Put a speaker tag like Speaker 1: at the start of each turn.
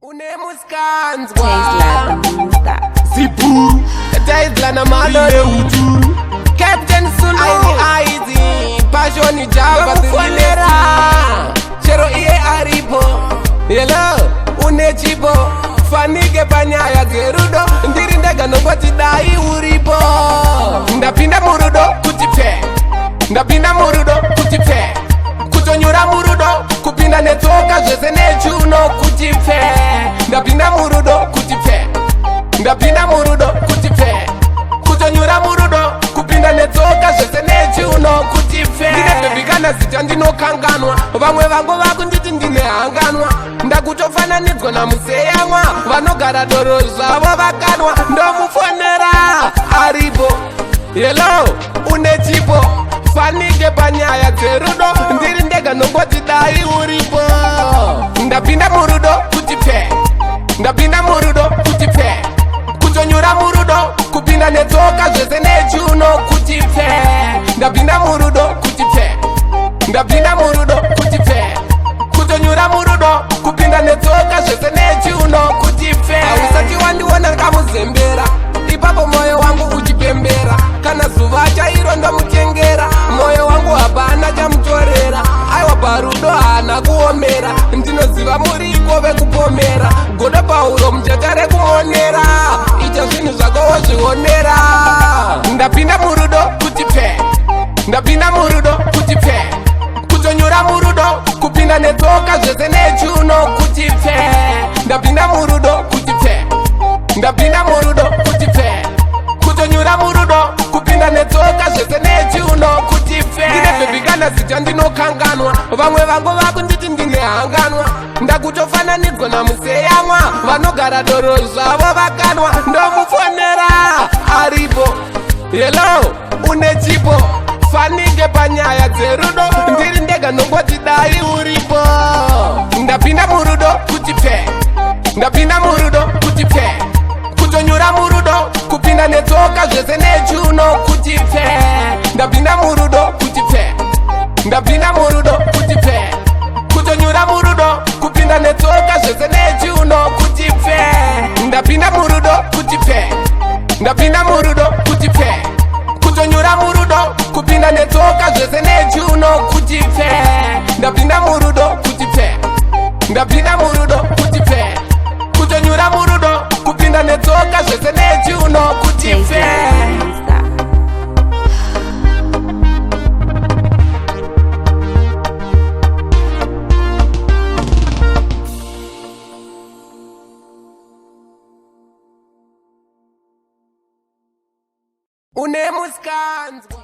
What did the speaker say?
Speaker 1: Unemuskanzwa
Speaker 2: Zipuru
Speaker 1: Taizla na malore
Speaker 2: Ujuru
Speaker 1: Captain Sulu Aizi Passion Java Funera Chero iye aripo Hello Unechipo Fanike panyaya zerudo Ndiri ndega nongwati dai uripo Ndapinda murudo kutipe Ndapinda murudo kutipe Kutonyura murudo kupinda netoka zvese nechuno kutipe Ndapinda murudo kutipe Ndapinda murudo kutipe Kutonyura murudo kupinda netoka zvese nechuno kutipe Ndine bebikana zita ndinokanganwa Vamwe vangu vakunditi ndine hanganwa Ndakutofananidzwa namuseyamwa Vanogara doro zvavo vakanwa Ndomufonera aripo Hello unechipo Fanike panyaya dzerudo Ndiri ndega nongoti dai uripo Ndapinda murudo kutipe Ndapinda murudo kutipe Kutonyura murudo kupinda netsoka zvese nechuno kutipe Ndapinda murudo kutipe Ndapinda murudo kutipe Kutonyura murudo kupinda netsoka zvese nechuno kutipe Ausati wandiona kamuzembera Ipapo moyo wangu uchipembera Kana zuva chairo ndamutengera Moyo wangu hapana chamutorera Aiwa parudo hana kuomera Ndinoziva muriko vekupomera Godo Pauro muchatare kumonera Icha zvinhu zvako wozvionera Ndapinda murudo kutipe Ndapinda murudo kutipe Kutonyura murudo kupinda netsoka zvese nechuno kutipe Ndapinda murudo kutipe Ndapinda murudo kutipe Kutonyura murudo kupinda netsoka zvese nechuno kutipe Ndine bebikana zita ndinokanganwa Vamwe vangu vakunditi ndine hanganwa Ndakutofananidzwa namuseyamwa Vanogara doro zvavo vakanwa Ndomufonera aripo Hello unechipo Fanike panyaya dzerudo Ndiri ndega nongoti dai uripo Ndapinda murudo kutipe Ndapinda murudo kutipe Kutonyura murudo kupinda netsoka zvese nechuno kutipe Ndapinda murudo kutipe Ndapinda murudo kutipe Kutonyura murudo kupinda netsoka zvese nechuno kutipe Ndapinda murudo kutipe Ndapinda murudo kutipe Kutonyura murudo kupinda netsoka zvese nechuno kutipe Ndapinda murudo kutipe Ndapinda murudo kutipe Kutonyura murudo kupinda netsoka zvese nechuno kutipe Unemuskanzwa